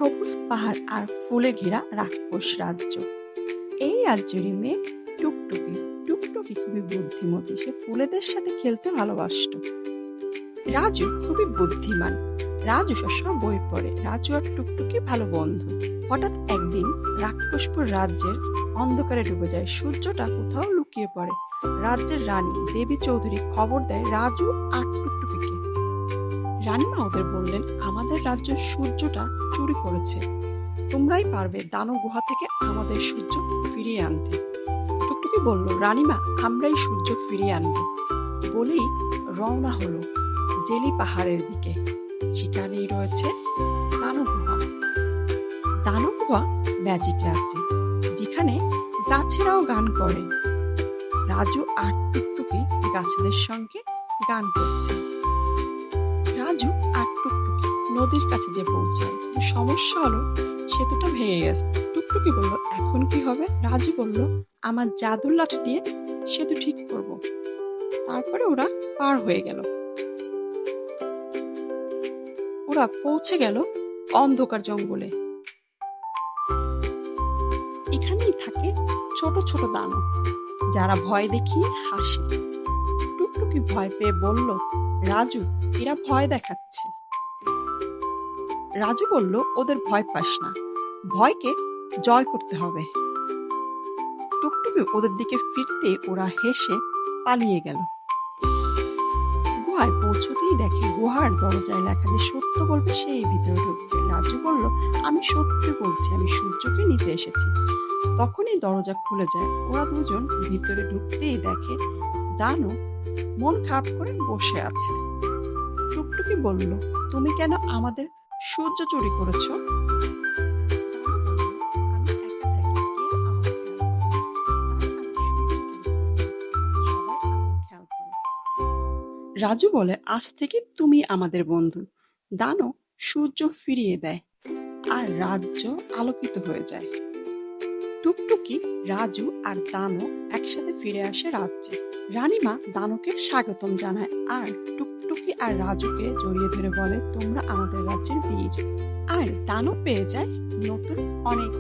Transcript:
সবুজ পাহাড় আর ফুলে ঘেরা রাক্ষস রাজ্য। এই রাজ্যেরই মেয়ে টুকটুকি। টুকটুকি খুবই বুদ্ধিমতী, সে ফুলেদের সাথে খেলতে ভালোবাসতো। রাজু খুবই বুদ্ধিমান, রাজু সবসময় বই পড়ে। রাজু আর টুকটুকি ভালো বন্ধু। হঠাৎ একদিন রাক্ষসপুর রাজ্যের অন্ধকারে ডুবে যায়, সূর্যটা কোথাও লুকিয়ে পড়ে। রাজ্যের রানী দেবী চৌধুরী খবর দেয় রাজু আর টুকটুকিকে। রানীমা ওদের বললেন, আমাদের রাজ্যের সূর্যটা চুরি করেছে, তোমরাই পারবে দানব গুহা থেকে আমাদের সূর্য ফিরিয়ে আনতে। টুকটুকি বলল, রানীমা আমরাই সূর্য ফিরিয়ে আনবো। বলেই রওনা হলো জেলি পাহাড়ের দিকে। সেখানেই রয়েছে দানব গুহা। দানব গুহা ম্যাজিক রাজ্যে, যেখানে গাছেরাও গান করে। রাজু আর টুকটুকি গাছেদের সঙ্গে গান করছে। রাজু আর টুকটুকি নদীর কাছে যে পৌঁছায়, সমস্যা হলো সেতুটা ভেঙে গেছে। টুকটুকি বলল, এখন কি হবে? রাজু বলল, আমার জাদুর লাঠি দিয়ে সেতু ঠিক করব। তারপরে ওরা পার হয়ে গেল। ওরা পৌঁছে গেল অন্ধকার জঙ্গলে। এখানেই থাকে ছোট ছোট দানব, যারা ভয় দেখিয়ে হাসে। টুকটুকি ভয় পেয়ে বলল, রাজু এরা ভয় দেখাচ্ছে। রাজু বলল, ওদের ভয় পাস না, ভয়কে জয় করতে হবে। টুকটুকি ওদের দিকে ফিরতে ওরা হেসে পালিয়ে গেল। গুহায় পৌঁছতেই দেখে গুহার দরজায় লেখা যে সত্য বলবে সেই ভিতরে ঢুকবে। রাজু বলল, আমি সত্যি বলছি, আমি সূর্যকে নিতে এসেছি। তখনই দরজা খুলে যায়। ওরা দুজন ভিতরে ঢুকতেই দেখে দানব মন খারাপ করে বসে আছে। টুকটুকি বলল, তুমি কেন আমাদের সূর্য চুরি করেছো? রাজু বলে, আজ থেকে তুমি আমাদের বন্ধু। দানব সূর্য ফিরিয়ে দেয় আর রাজ্য আলোকিত হয়ে যায়। টুকটুকি, রাজু আর দানব একসাথে ফিরে আসে রাজ্যে। রানীমা দানবকে স্বাগতম জানায় আর টুকটুকি আর রাজুকে জড়িয়ে ধরে বলে, তোমরা আমাদের রাজ্যের বীর। আর দানব পেয়ে যায় নতুন অনেক